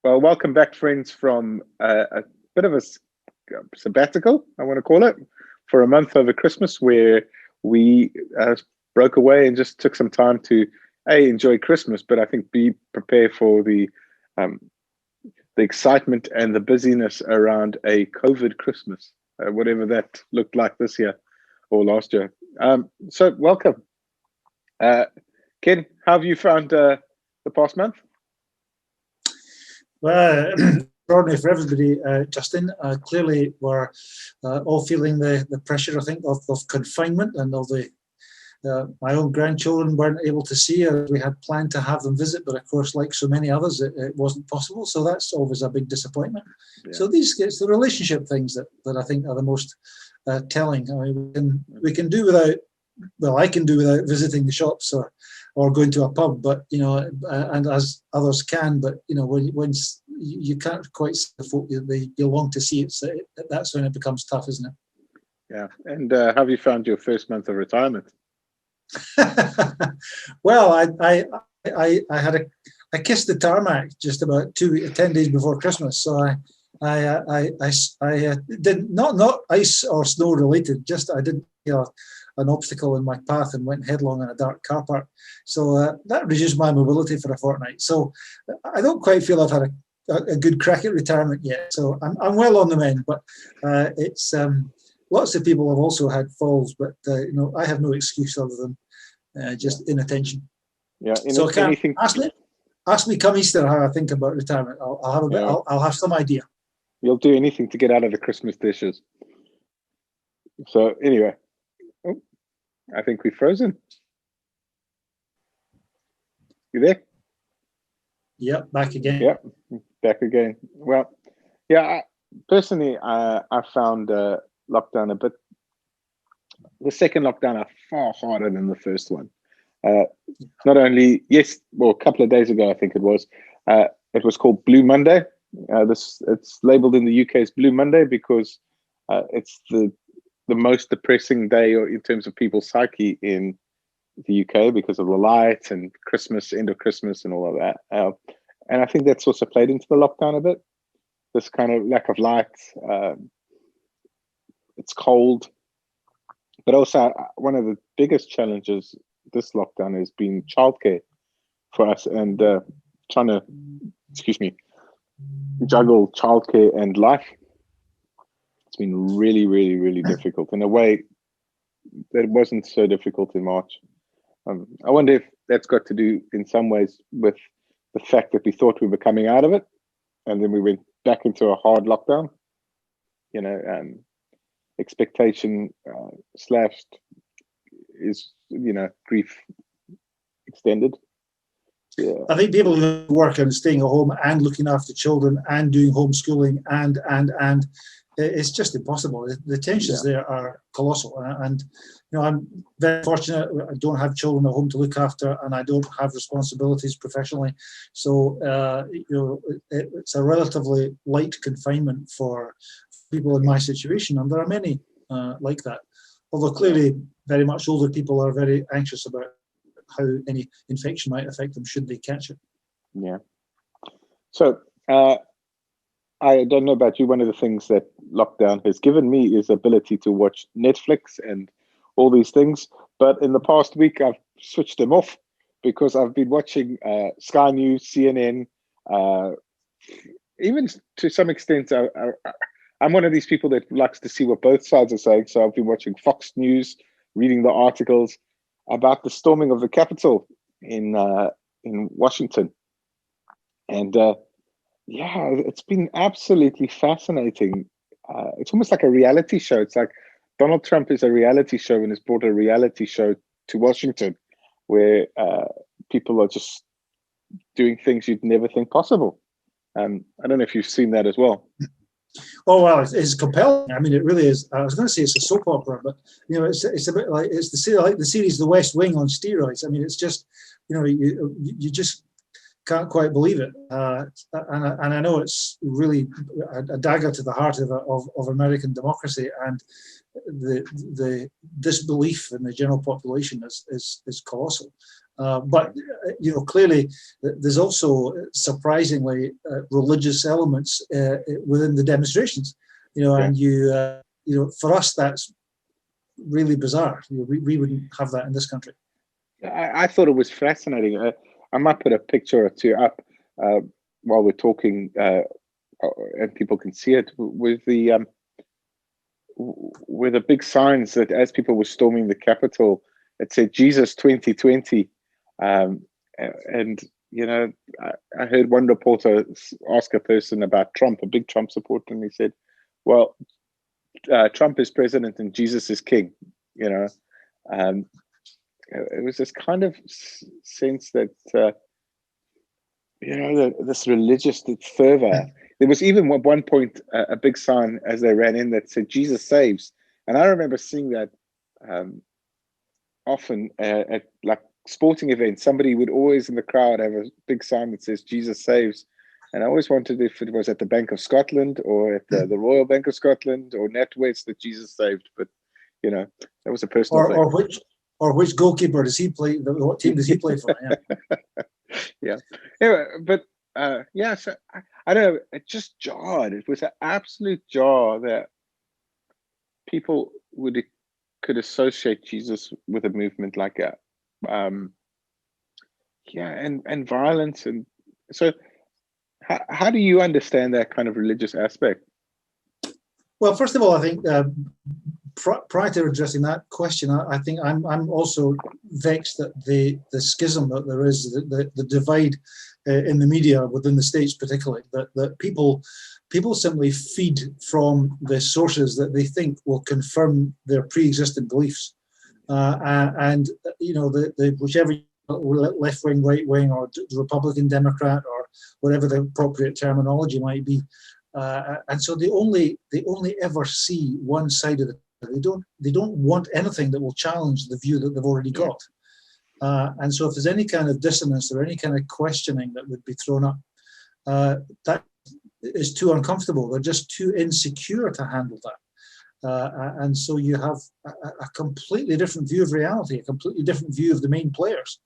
Well, welcome back, friends, from a bit of a sabbatical, I want to call it, for a month over Christmas, where we broke away and just took some time to enjoy Christmas, but I think be prepared for um, the excitement and the busyness around a COVID Christmas, whatever that looked like this year or last year. So, welcome, uh, Ken. How have you found the past month? Well, extraordinary for everybody, Justin. Clearly, we're all feeling the pressure, I think, of confinement, and of my own grandchildren weren't able to see us. We had planned to have them visit, but of course, like so many others, it wasn't possible. So that's always a big disappointment. Yeah. So it's the relationship things that I think are the most telling. I mean, we can do without. Well, I can do without visiting the shops or going to a pub, but and as others can, but when you can't quite see the folk you long to see, that's when it becomes tough, isn't it? Yeah. And have you found your first month of retirement? Well, I kissed the tarmac just about 10 days before Christmas, so I did not ice or snow related. Just I didn't an obstacle in my path and went headlong in a dark car park. So that reduced my mobility for a fortnight. So I don't quite feel I've had a good crack at retirement yet. So I'm well on the mend, but it's lots of people have also had falls, but I have no excuse other than just inattention. Yeah. So ask me come Easter how I think about retirement. I'll have a bit. I'll have some idea. You'll do anything to get out of the Christmas dishes. So anyway, I think we've frozen. You there? Yep, back again. Yep, back again. Well, yeah. Personally, I found lockdown the second lockdown far harder than the first one. Not only, a couple of days ago, I think it was called Blue Monday. It's labeled in the UK as Blue Monday because it's the most depressing day in terms of people's psyche in the UK because of the lights and Christmas, end of Christmas and all of that. And I think that's also played into the lockdown a bit. This kind of lack of light. It's cold. But also one of the biggest challenges this lockdown has been childcare for us and trying to, juggle childcare and life. It's been really, really, really difficult in a way that wasn't so difficult in March. I wonder if that's got to do in some ways with the fact that we thought we were coming out of it and then we went back into a hard lockdown. Expectation slashed is, grief extended. Yeah. I think people who work and staying at home and looking after children and doing homeschooling and it's just impossible. The tensions there are colossal, and I'm very fortunate. I don't have children at home to look after, and I don't have responsibilities professionally. So it's a relatively light confinement for people in my situation, and there are many like that. Although clearly, very much older people are very anxious about how any infection might affect them should they catch it. Yeah. So I don't know about you. One of the things that lockdown has given me is the ability to watch Netflix and all these things. But in the past week, I've switched them off because I've been watching Sky News, CNN, even to some extent, I'm one of these people that likes to see what both sides are saying. So I've been watching Fox News, reading the articles about the storming of the Capitol in Washington. And it's been absolutely fascinating. It's almost like a reality show. It's like Donald Trump is a reality show and has brought a reality show to Washington where people are just doing things you'd never think possible. I don't know if you've seen that as well. Oh, well, it's compelling. I mean, it really is. I was going to say it's a soap opera, but it's a bit like it's the series The West Wing on steroids. I mean, it's just you just can't quite believe it, and I know it's really a dagger to the heart of American democracy, and the disbelief in the general population is colossal. But clearly, there's also surprisingly religious elements within the demonstrations. And for us, that's really bizarre. We wouldn't have that in this country. I thought it was fascinating. I might put a picture or two up while we're talking, and people can see it with the big signs that as people were storming the Capitol, it said Jesus 2020. And I heard one reporter ask a person about Trump, a big Trump supporter, and he said, well, Trump is president and Jesus is king. It was this kind of sense that this religious fervor. There was even at one point a big sign as they ran in that said Jesus saves, and I remember seeing that often at like sporting events. Somebody would always in the crowd have a big sign that says Jesus saves, and I always wondered if it was at the Bank of Scotland or at the Royal Bank of Scotland or NatWest that Jesus saved. But that was a personal thing. Or which goalkeeper does he play? What team does he play for? Yeah. Anyway, but so I don't know. It just jarred. It was an absolute jar that people could associate Jesus with a movement like that. And violence, and so how do you understand that kind of religious aspect? Well, first of all, I think prior to addressing that question, I think I'm also vexed that the schism that there is, the divide in the media within the States, particularly, that people simply feed from the sources that they think will confirm their pre-existing beliefs, and the whichever left wing, right wing, or Republican, Democrat, or whatever the appropriate terminology might be. And so they only ever see one side of it. They don't want anything that will challenge the view that they've already got. And so if there's any kind of dissonance or any kind of questioning that would be thrown up, that is too uncomfortable. They're just too insecure to handle that. And so you have a completely different view of reality, a completely different view of the main players.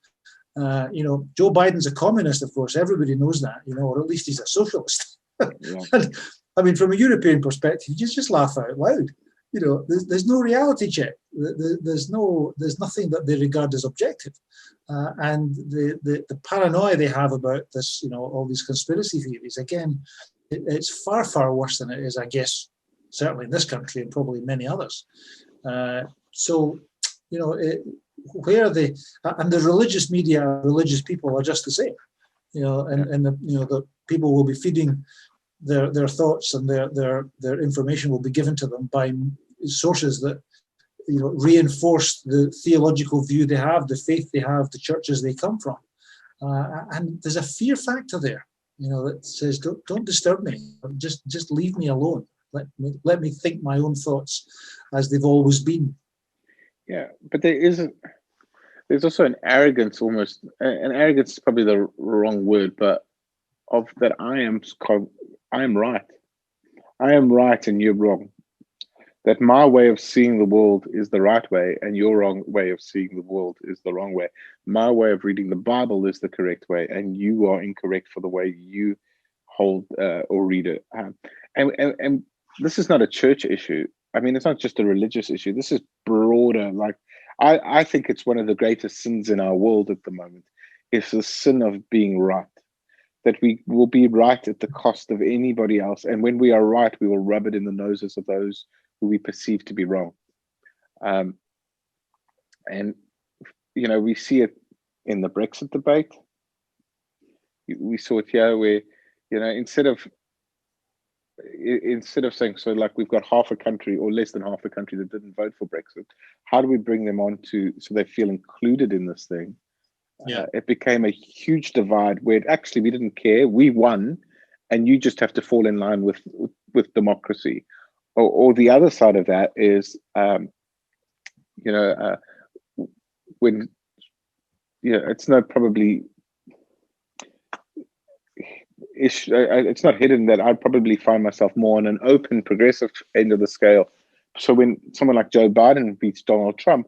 Joe Biden's a communist, of course. Everybody knows that, or at least he's a socialist. Yeah. And, I mean, from a European perspective, you just laugh out loud. There's no reality check. There's nothing that they regard as objective. And the paranoia they have about this, all these conspiracy theories, again, it's far, far worse than it is, I guess, certainly in this country and probably many others. Where the religious media, religious people are just the same, and the people will be feeding their thoughts, and their information will be given to them by sources that reinforce the theological view they have, the faith they have, the churches they come from, and there's a fear factor there, that says don't disturb me, just leave me alone, let me think my own thoughts as they've always been. Yeah, but there's also an arrogance, almost, and arrogance is probably the wrong word, but of that I am right. I am right and you're wrong. That my way of seeing the world is the right way and your wrong way of seeing the world is the wrong way. My way of reading the Bible is the correct way and you are incorrect for the way you hold or read it. And this is not a church issue. I mean, it's not just a religious issue. This is broader. Like, I think it's one of the greatest sins in our world at the moment. It's the sin of being right. That we will be right at the cost of anybody else. And when we are right, we will rub it in the noses of those who we perceive to be wrong. And, we see it in the Brexit debate. We saw it here where, instead of saying, so like we've got half a country or less than half a country that didn't vote for Brexit, how do we bring them on so they feel included in this thing? Yeah. It became a huge divide where actually we didn't care. We won, and you just have to fall in line with democracy. Or the other side of that is, when it's not probably. It's not hidden that I probably find myself more on an open, progressive end of the scale. So when someone like Joe Biden beats Donald Trump,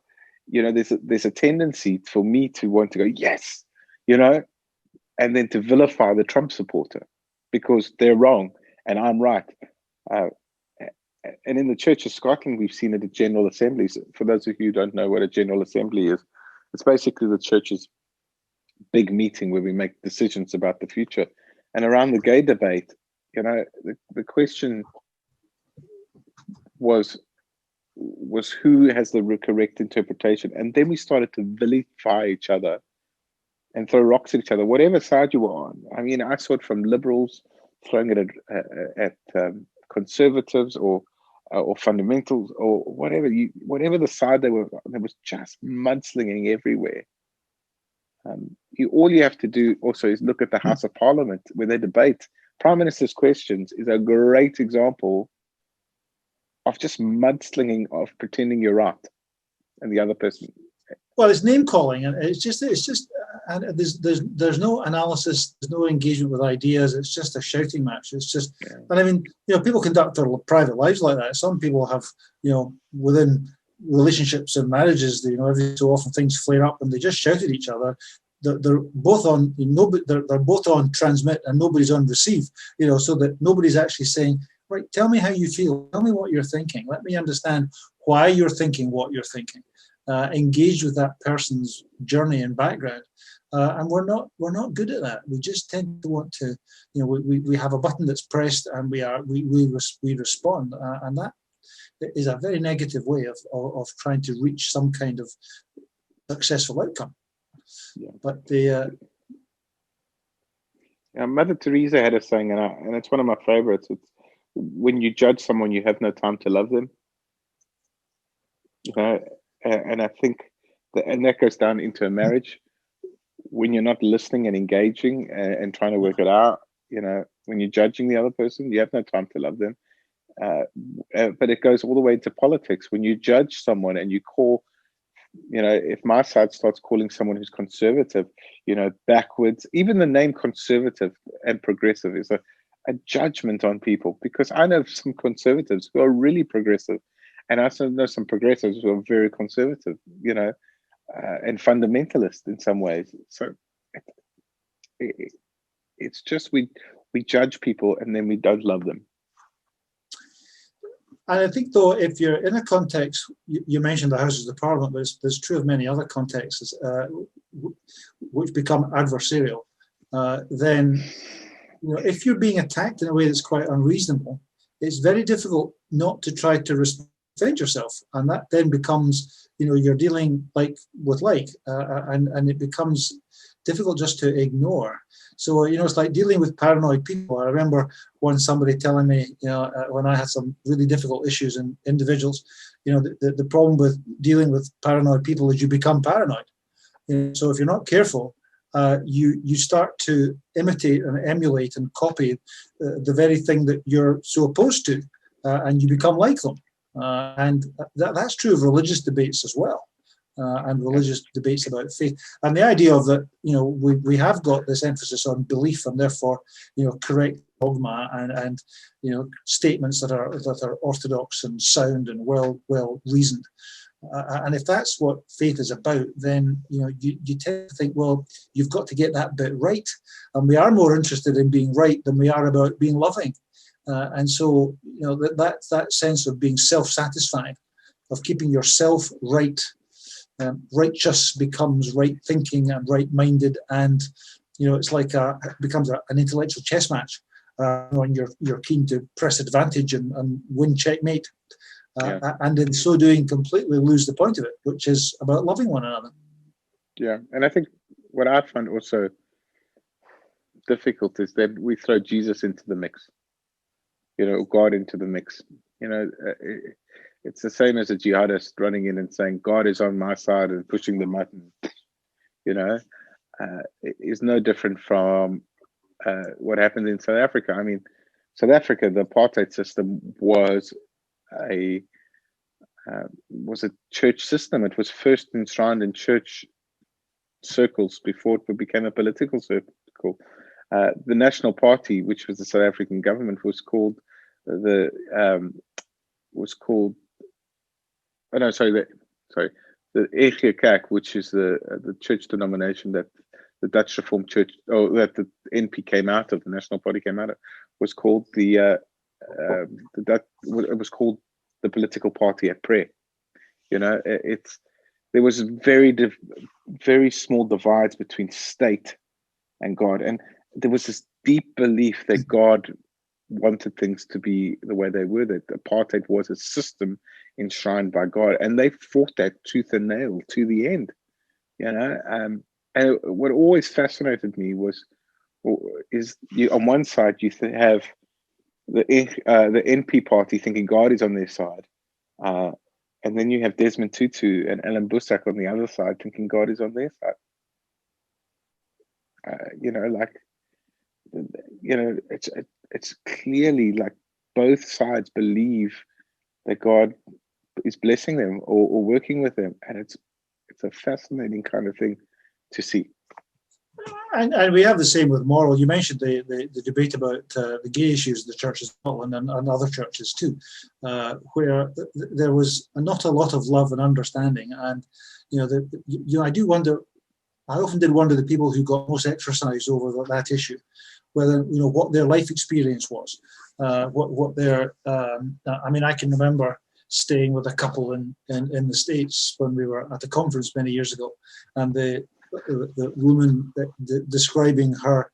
there's a tendency for me to want to go, yes, and then to vilify the Trump supporter because they're wrong and I'm right. And in the Church of Scotland, we've seen it at General Assemblies. For those of you who don't know what a General Assembly is, it's basically the church's big meeting where we make decisions about the future. And around the gay debate, the question was who has the correct interpretation? And then we started to vilify each other and throw rocks at each other, whatever side you were on. I mean, I saw it from liberals throwing it at conservatives or fundamentals or whatever the side they were on. There was just mudslinging everywhere. All you have to do also is look at the House of Parliament where they debate. Prime Minister's questions is a great example of just mudslinging, of pretending you're right and the other person. Well, it's name calling, and it's just, and there's no analysis, there's no engagement with ideas. It's just a shouting match. It's just, and I mean, people conduct their private lives like that. Some people have, within relationships and marriages, every so often things flare up and they just shout at each other. They're both on they're both on transmit and nobody's on receive. So that nobody's actually saying, right, tell me how you feel. Tell me what you're thinking. Let me understand why you're thinking what you're thinking. Engage with that person's journey and background, and we're not good at that. We just tend to want to, we have a button that's pressed and we respond, and that is a very negative way of trying to reach some kind of successful outcome. Yeah. But Mother Teresa had a saying, and it's one of my favorites. It's, when you judge someone, you have no time to love them. And I think that goes down into a marriage. When you're not listening and engaging and trying to work it out, when you're judging the other person, you have no time to love them. But it goes all the way into politics. When you judge someone and you call, if my side starts calling someone who's conservative, backwards, even the name conservative and progressive is a judgment on people, because I know some conservatives who are really progressive. And I also know some progressives who are very conservative, and fundamentalist in some ways. So it's just we judge people and then we don't love them. And I think, though, if you're in a context, you mentioned the Houses of Parliament, but it's true of many other contexts which become adversarial, then if you're being attacked in a way that's quite unreasonable, it's very difficult not to try to defend yourself, and that then becomes, you're dealing with and it becomes difficult just to ignore. So it's like dealing with paranoid people. I remember once somebody telling me, when I had some really difficult issues in individuals, the problem with dealing with paranoid people is you become paranoid. So if you're not careful, you start to imitate and emulate and copy the very thing that you're so opposed to, and you become like them. And that's true of religious debates as well, and religious debates about faith. And the idea of that, we have got this emphasis on belief and therefore, correct dogma and statements that are orthodox and sound and well reasoned. And if that's what faith is about, then you tend to think, well, you've got to get that bit right, and we are more interested in being right than we are about being loving. And so, that sense of being self-satisfied, of keeping yourself right, righteous becomes right thinking and right-minded, and it's like becomes an intellectual chess match when you're keen to press advantage and win checkmate, and in so doing completely lose the point of it, which is about loving one another. Yeah, and I think what I find also difficult is that we throw Jesus into the mix. God into the mix. It's the same as a jihadist running in and saying, God is on my side and pushing the button. It is no different from what happened in South Africa. I mean, South Africa, the apartheid system was a church system. It was first enshrined in church circles before it became a political circle. The National Party, which was the South African government, was called the the Kerk, which is the church denomination that the Dutch Reformed Church, or that the NP came out of, the National Party came out of, was called it was called the political party at prayer. You know, there was very small divides between state and God, and there was this deep belief that God wanted things to be the way they were, that apartheid was a system enshrined by God, and they fought that tooth and nail to the end. You know, and what always fascinated me is you, on one side you have the NP party thinking God is on their side, and then you have Desmond Tutu and Alan Bussack on the other side thinking God is on their side. You know, like, you know, it's clearly like both sides believe that God is blessing them or working with them, and it's a fascinating kind of thing to see. And we have the same with moral. You mentioned the debate about the gay issues in the churches in Scotland and other churches too, where there was not a lot of love and understanding. And I do wonder. I often did wonder the people who got most exercise over that issue, whether what their life experience was, what their. I mean, I can remember staying with a couple in the States when we were at a conference many years ago, and the woman describing her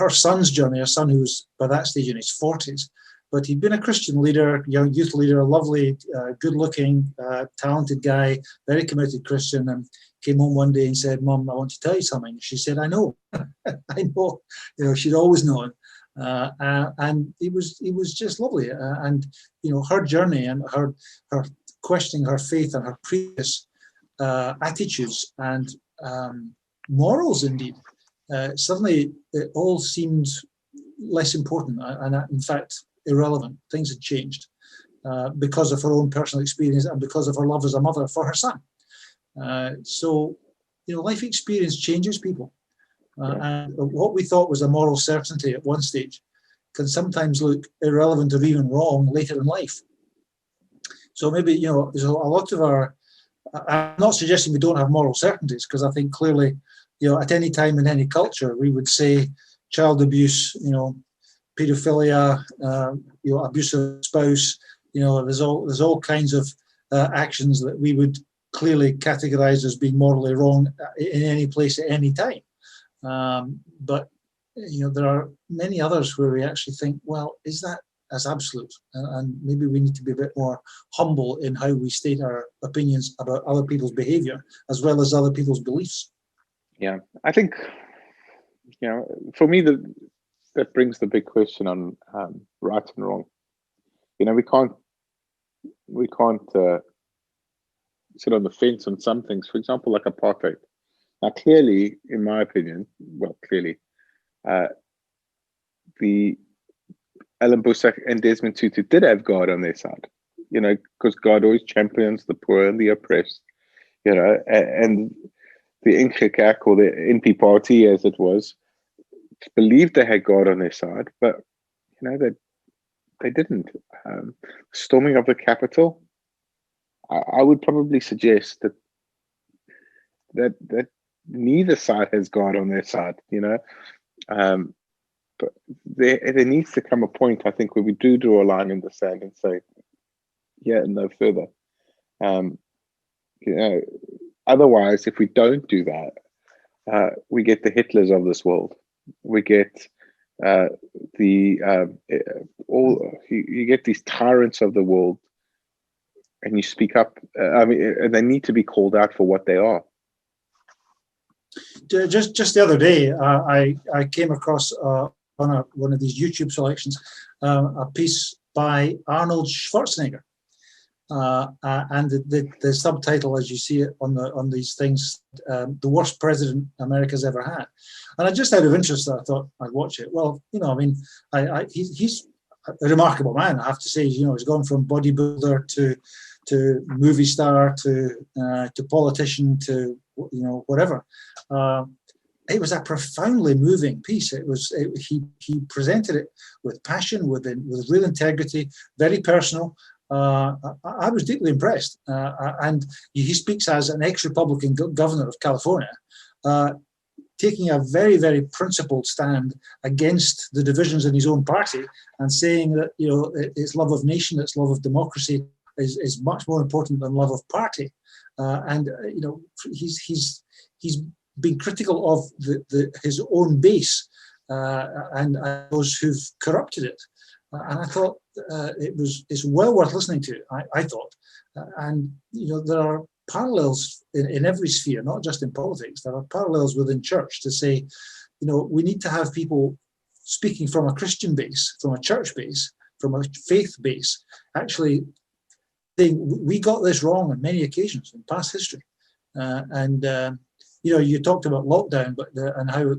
son's journey, a son who was by that stage in his 40s, but he'd been a Christian leader, young youth leader, a lovely, good-looking, talented guy, very committed Christian, and came home one day and said, "Mom, I want to tell you something." She said, "I know, I know." She'd always known, and it was just lovely, and her journey and her questioning her faith and her previous attitudes and morals, indeed, suddenly it all seemed less important and in fact irrelevant. Things had changed because of her own personal experience and because of her love as a mother for her son. So life experience changes people, and what we thought was a moral certainty at one stage can sometimes look irrelevant or even wrong later in life. So maybe there's a lot of our. I'm not suggesting we don't have moral certainties, because I think clearly, at any time in any culture, we would say child abuse, paedophilia, abusive spouse, there's all kinds of actions that we would clearly categorize as being morally wrong in any place at any time. But there are many others where we actually think, well, is that as absolute? And maybe we need to be a bit more humble in how we state our opinions about other people's behavior as well as other people's beliefs. Yeah, I think, for me, that brings the big question on right and wrong. We can't sit on the fence on some things. For example, like apartheid. Now, clearly, in my opinion, the Alan Bussack and Desmond Tutu did have God on their side, because God always champions the poor and the oppressed, and the Insecurity, or the NP party as it was, believed they had God on their side, but they didn't. Storming of the Capitol, I would probably suggest that neither side has God on their side, but there needs to come a point, I think, where we do draw a line in the sand and say, yeah, no further. Otherwise, if we don't do that, we get the Hitlers of this world. We get you get these tyrants of the world, and you speak up. And they need to be called out for what they are. Just the other day, I came across on one of these YouTube selections a piece by Arnold Schwarzenegger, and the subtitle, as you see it on these things, the worst president America's ever had. And I just out of interest, I thought I'd watch it. Well, he's a remarkable man, I have to say. He's gone from bodybuilder to movie star to politician to whatever. It was a profoundly moving piece. He presented it with passion, with real integrity, very personal, I was deeply impressed. And he speaks as an ex-Republican governor of California, taking a very, very principled stand against the divisions in his own party and saying that, you know, its love of nation, its love of democracy is much more important than love of party. You know, he's been critical of his own base and those who've corrupted it. And I thought it's well worth listening to, I thought. And, you know, there are parallels in every sphere, not just in politics. There are parallels within church to say, you know, we need to have people speaking from a Christian base, from a church base, from a faith base, actually saying we got this wrong on many occasions in past history. You know, you talked about lockdown, but and how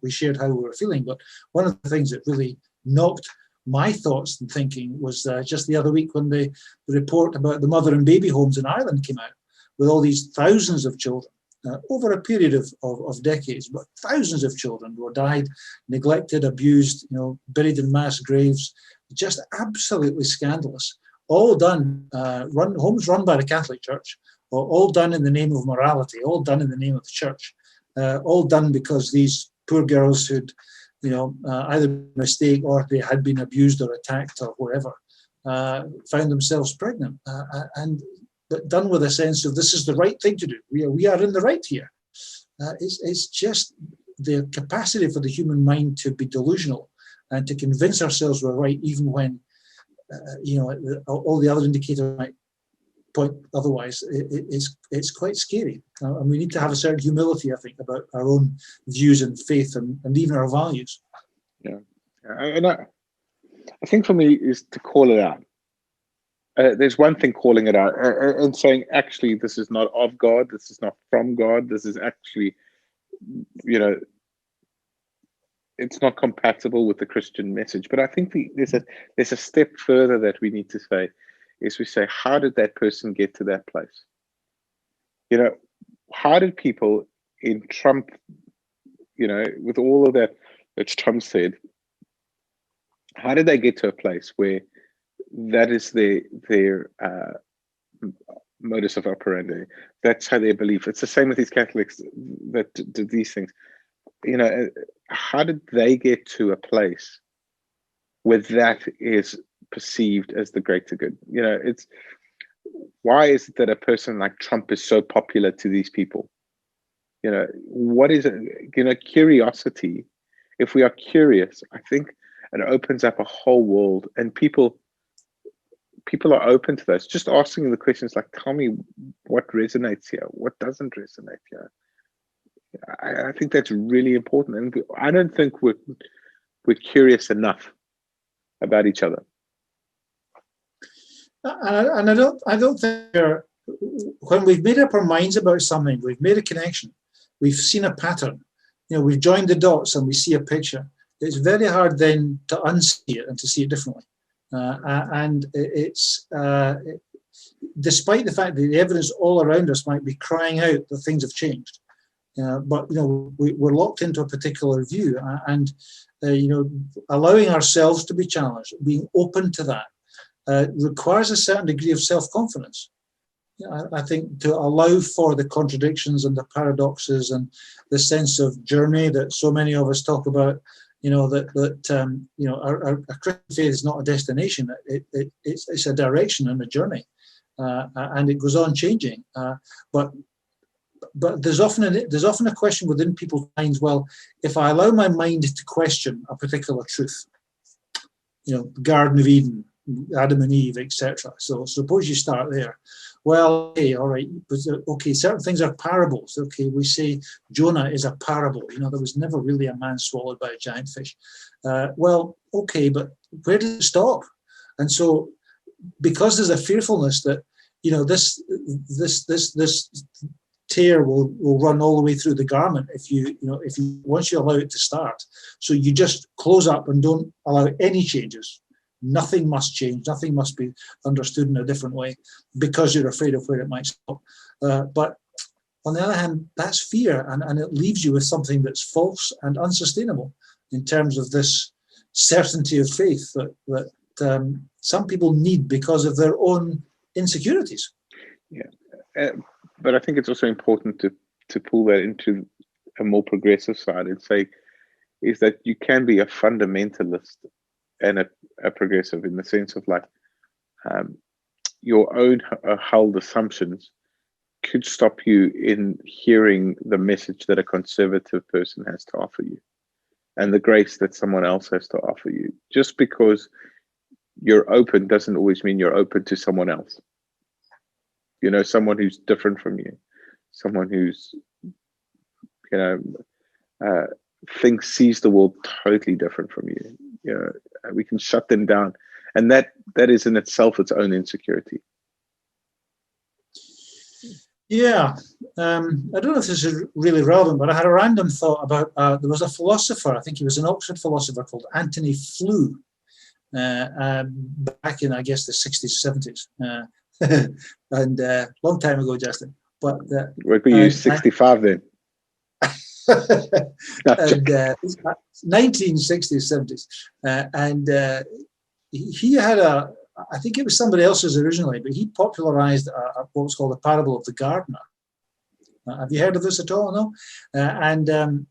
we shared how we were feeling. But one of the things that really knocked my thoughts and thinking was just the other week when the report about the mother and baby homes in Ireland came out, with all these thousands of children over a period of decades, but thousands of children were died, neglected, abused, you know, buried in mass graves, just absolutely scandalous. All done, homes run by the Catholic Church, all done in the name of morality, all done in the name of the church, all done because these poor girls who'd, you know, either mistake or they had been abused or attacked or whatever, found themselves pregnant, but done with a sense of this is the right thing to do. We are in the right here. It's just the capacity for the human mind to be delusional and to convince ourselves we're right, even when, you know, all the other indicators might point otherwise. It's quite scary, and we need to have a certain humility, I think, about our own views and faith and even our values. Yeah, and I think for me is to call it out. There's one thing calling it out and saying, actually, this is not of God, this is not from God, this is actually, you know, it's not compatible with the Christian message. But I think there's a step further that we need to say, is we say, how did that person get to that place? You know, how did people in Trump, you know, with all of that Trump said, how did they get to a place where that is their modus of operandi? That's how they believe. It's the same with these Catholics that did these things. You know, how did they get to a place where that is perceived as the greater good? You know, it's why is it that a person like Trump is so popular to these people? You know, what is it? You know, curiosity. If we are curious, I think it opens up a whole world, and people are open to those. Just asking the questions like, tell me what resonates here, what doesn't resonate here. I think that's really important, and I don't think we're curious enough about each other. And I don't think when we've made up our minds about something, we've made a connection, we've seen a pattern, you know, we've joined the dots and we see a picture. It's very hard then to unsee it and to see it differently. And it's despite the fact that the evidence all around us might be crying out that things have changed. But you know, we're locked into a particular view, and you know, allowing ourselves to be challenged, being open to that, requires a certain degree of self-confidence. I think to allow for the contradictions and the paradoxes and the sense of journey that so many of us talk about. You know, that you know, our Christian faith is not a destination; it's a direction and a journey, and it goes on changing. But there's often a question within people's minds. Well, if I allow my mind to question a particular truth, you know, Garden of Eden, Adam and Eve, etc. So suppose you start there. Well, okay, all right, okay, certain things are parables. Okay, we say Jonah is a parable. You know, there was never really a man swallowed by a giant fish. Well, okay, but where does it stop? And so, because there's a fearfulness that, you know, this tear will run all the way through the garment if you once you allow it to start. So you just close up and don't allow any changes. Nothing must change. Nothing must be understood in a different way because you're afraid of where it might stop. But on the other hand, that's fear, and it leaves you with something that's false and unsustainable in terms of this certainty of faith that some people need because of their own insecurities. Yeah, but I think it's also important to pull that into a more progressive side and say is that you can be a fundamentalist and a progressive in the sense of like your own held assumptions could stop you in hearing the message that a conservative person has to offer you and the grace that someone else has to offer you. Just because you're open doesn't always mean you're open to someone else. You know, someone who's different from you, someone who's, you know, sees the world totally different from you. You know, we can shut them down, and that is in itself its own insecurity. Yeah, I don't know if this is really relevant, but I had a random thought about there was a philosopher, I think he was an Oxford philosopher called Anthony Flew, back in, I guess, the 60s, 70s, and long time ago, Justin. But what were you, 65 then? And 1960s, 70s, and he had I think it was somebody else's originally, but he popularized what was called the parable of the gardener. Have you heard of this at all? No? And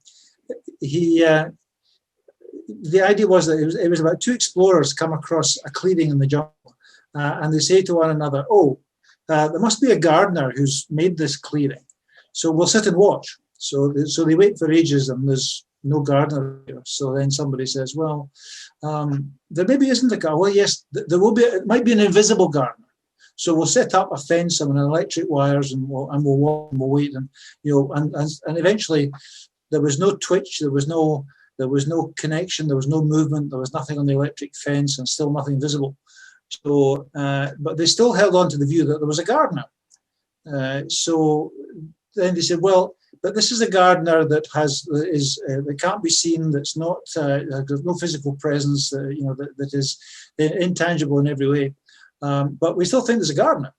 he, the idea was that it was about two explorers come across a clearing in the jungle, and they say to one another, "Oh, there must be a gardener who's made this clearing, so we'll sit and watch." So they wait for ages, and there's no gardener here. So then somebody says, "Well, there maybe isn't a gardener." Well, yes, there will be. It might be an invisible gardener. So we'll set up a fence and electric wires, and we'll walk and we'll wait, and and eventually there was no twitch, there was no connection, there was no movement, there was nothing on the electric fence, and still nothing visible. So, but they still held on to the view that there was a gardener. So then they said, "Well, but this is a gardener that that can't be seen. That's not there's no physical presence. That is intangible in every way. But we still think there's a gardener."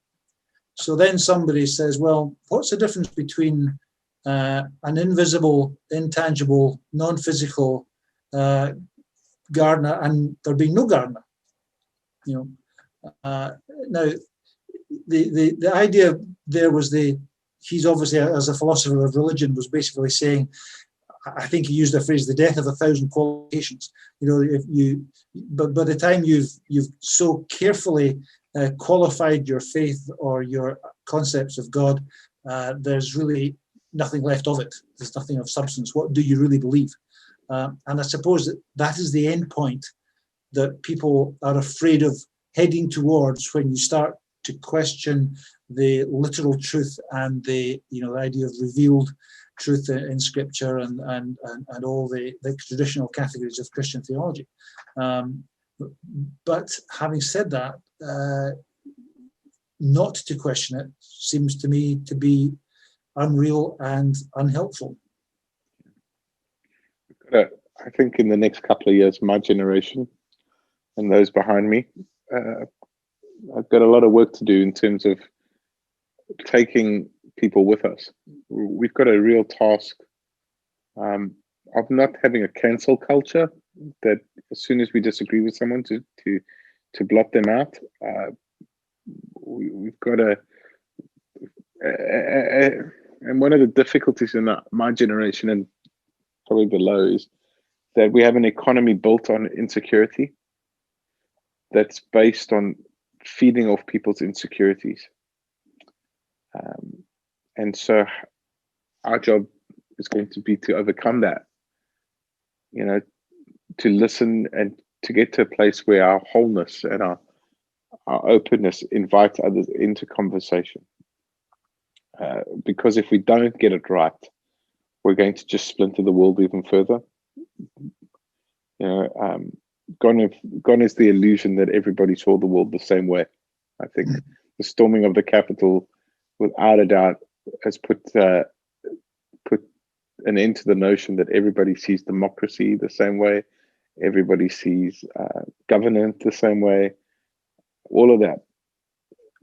So then somebody says, "Well, what's the difference between an invisible, intangible, non-physical gardener and there being no gardener?" Now, the idea there was he's obviously, as a philosopher of religion, was basically saying, I think he used the phrase, the death of 1,000 qualifications. But by the time you've so carefully qualified your faith or your concepts of God, there's really nothing left of it. There's nothing of substance. What do you really believe? And I suppose that is the end point that people are afraid of heading towards when you start to question the literal truth and the idea of revealed truth in Scripture and all the traditional categories of Christian theology. But having said that, not to question it seems to me to be unreal and unhelpful. I think in the next couple of years, my generation and those behind me, I've got a lot of work to do in terms of taking people with us. We've got a real task of not having a cancel culture that as soon as we disagree with someone to blot them out. We've got and one of the difficulties in my generation and probably below is that we have an economy built on insecurity that's based on feeding off people's insecurities. And so our job is going to be to overcome that, to listen and to get to a place where our wholeness and our openness invite others into conversation. Because if we don't get it right, we're going to just splinter the world even further. Gone is the illusion that everybody saw the world the same way. I think the storming of the Capitol, without a doubt, has put an end to the notion that everybody sees democracy the same way, everybody sees governance the same way. All of that,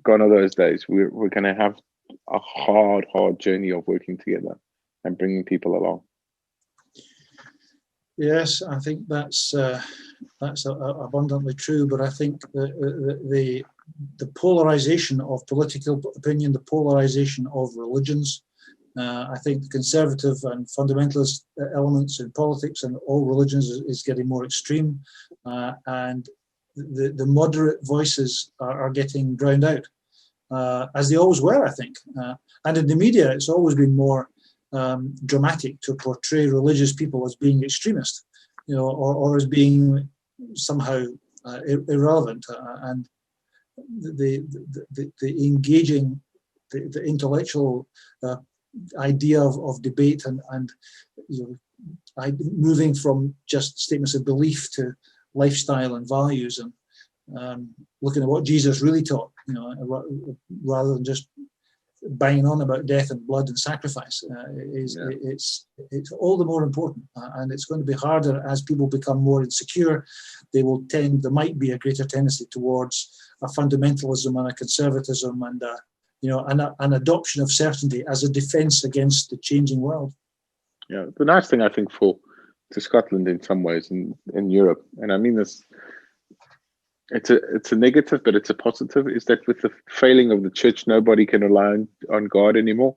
gone are those days. We're going to have a hard journey of working together and bringing people along. Yes, I think that's That's abundantly true. But I think the polarization of political opinion, the polarization of religions, I think the conservative and fundamentalist elements in politics and all religions is getting more extreme, and the moderate voices are getting drowned out, as they always were, I think. And in the media, it's always been more dramatic to portray religious people as being extremist, or as being somehow irrelevant, and the engaging, the intellectual idea of debate and moving from just statements of belief to lifestyle and values, and looking at what Jesus really taught, rather than just banging on about death and blood and sacrifice. It's all the more important, and it's going to be harder as people become more insecure. There might be a greater tendency towards a fundamentalism and a conservatism and an adoption of certainty as a defense against the changing world. Yeah, the nice thing I think to Scotland in some ways in Europe, and I mean this, it's a negative, but it's a positive, is that with the failing of the church, nobody can rely on God anymore.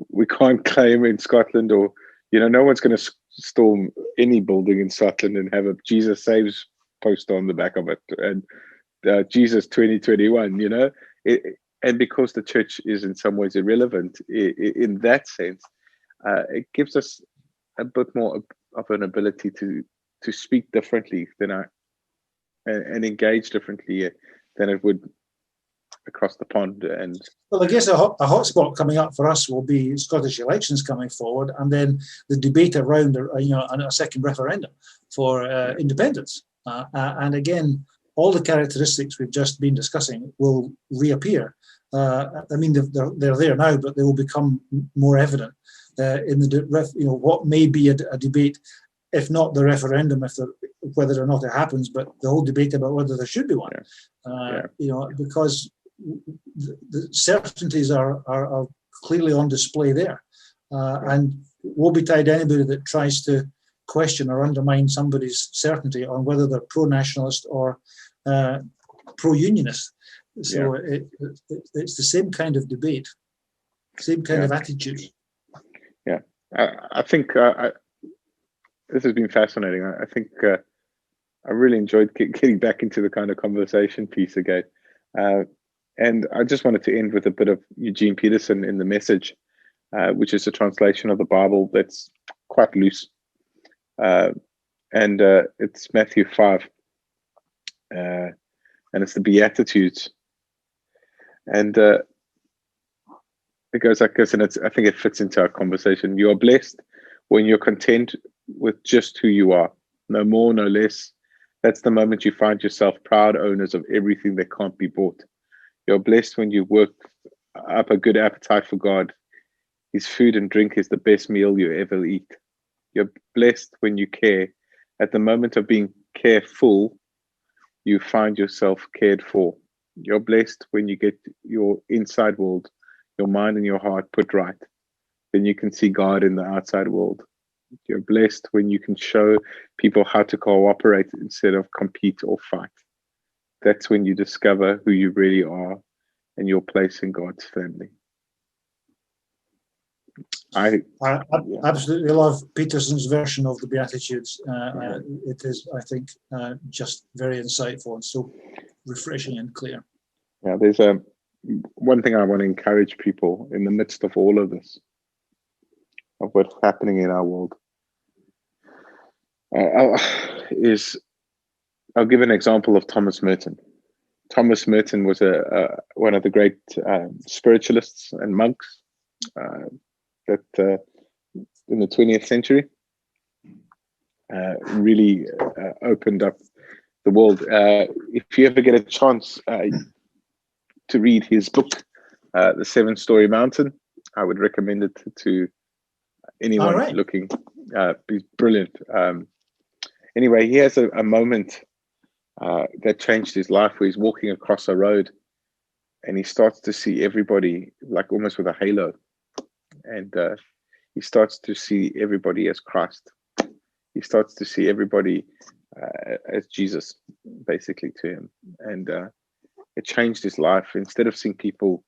We can't claim in Scotland, or no one's going to storm any building in Scotland and have a Jesus Saves poster on the back of it and Jesus 2021. And because the church is in some ways irrelevant in that sense, it gives us a bit more of an ability to speak differently and engage differently than it would across the pond. And well, I guess a hotspot coming up for us will be Scottish elections coming forward, and then the debate around a second referendum for independence. And again, all the characteristics we've just been discussing will reappear. I mean, they're there now, but they will become more evident in what may be a debate, if not the referendum, whether or not it happens, but the whole debate about whether there should be one. Because the certainties are clearly on display there, and woe betide anybody that tries to question or undermine somebody's certainty on whether they're pro-nationalist or pro-unionist. So it's the same kind of debate, same kind of attitude. Yeah, I think this has been fascinating. I think I really enjoyed getting back into the kind of conversation piece again. And I just wanted to end with a bit of Eugene Peterson in the Message, which is a translation of the Bible that's quite loose. And it's Matthew 5. And it's the Beatitudes. And it goes like this, and I think it fits into our conversation. You are blessed when you're content with just who you are, no more, no less. That's the moment you find yourself proud owners of everything that can't be bought. You're blessed when you work up a good appetite for God. His food and drink is the best meal you ever eat. You're blessed when you care. At the moment of being careful, you find yourself cared for. You're blessed when you get your inside world, your mind and your heart put right. Then you can see God in the outside world. You're blessed when you can show people how to cooperate instead of compete or fight. That's when you discover who you really are and your place in God's family. I absolutely love Peterson's version of the Beatitudes. It is, I think, just very insightful and so refreshing and clear. Yeah, there's one thing I want to encourage people in the midst of all of this, of what's happening in our world, is I'll give an example of Thomas Merton. Thomas Merton was one of the great spiritualists and monks that in the 20th century really opened up the world. If you ever get a chance to read his book, The 7-Story Mountain, I would recommend it to anyone looking. He's brilliant. Anyway, he has a moment that changed his life, where he's walking across a road and he starts to see everybody like almost with a halo, and he starts to see everybody as Christ. He starts to see everybody as Jesus, basically, to him. And it changed his life. Instead of seeing people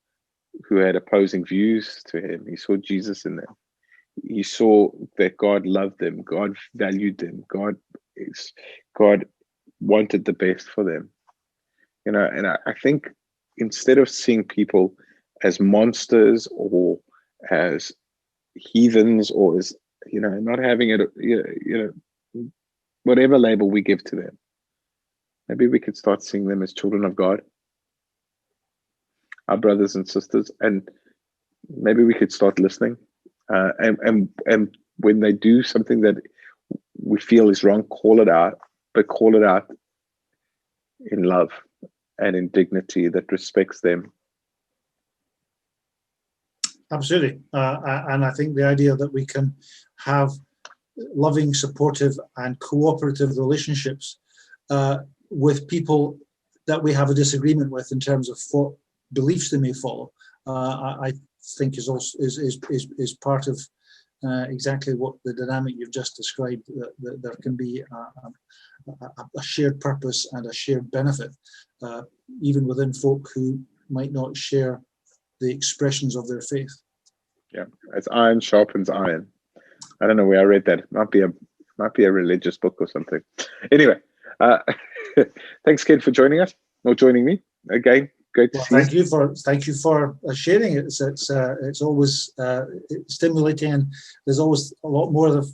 who had opposing views to him, he saw Jesus in them. He saw that God loved them, God valued them, God wanted the best for them. And I think instead of seeing people as monsters or as heathens or as, not having it, whatever label we give to them, maybe we could start seeing them as children of God, our brothers and sisters, and maybe we could start listening. And when they do something that we feel is wrong, call it out, but call it out in love and in dignity that respects them. Absolutely. And I think the idea that we can have loving, supportive, and cooperative relationships with people that we have a disagreement with in terms of what beliefs they may follow, I think is also is part of exactly what the dynamic you've just described. That there can be a shared purpose and a shared benefit, even within folk who might not share the expressions of their faith. Yeah, as iron sharpens iron. I don't know where I read that. It might be a religious book or something. Anyway, thanks, Ken, for joining us or joining me again. Great to see you. Thank you for sharing it. It's always stimulating, and there's always a lot more of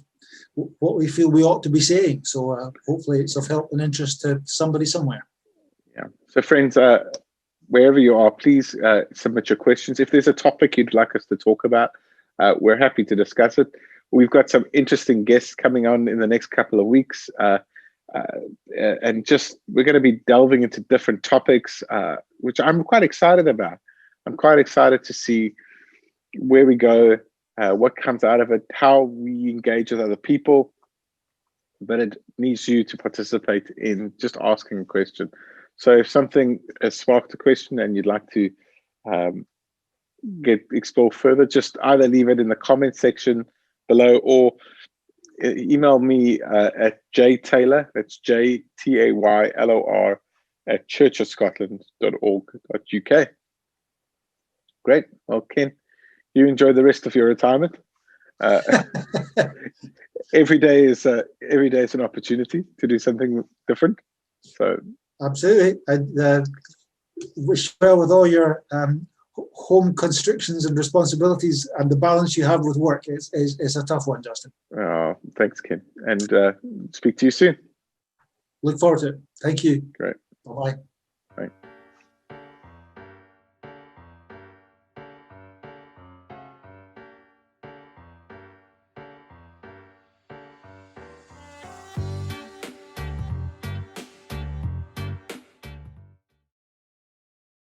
what we feel we ought to be saying. So hopefully it's of help and interest to somebody somewhere. Yeah. So friends, wherever you are, please submit your questions. If there's a topic you'd like us to talk about, we're happy to discuss it. We've got some interesting guests coming on in the next couple of weeks. And just we're going to be delving into different topics, which I'm quite excited about. I'm quite excited to see where we go, what comes out of it, how we engage with other people. But it needs you to participate in just asking a question. So if something has sparked a question and you'd like to explore further, just either leave it in the comment section below or email me at jtaylor, that's jtaylor at churchofscotland.org.uk. Great. Well, Ken, you enjoy the rest of your retirement. Every day is an opportunity to do something different. So absolutely, I wish well with all your home constrictions and responsibilities and the balance you have with work. It's a tough one, Justin. Oh, thanks, Ken, and speak to you soon. Look forward to it. Thank you. Great. Bye-bye.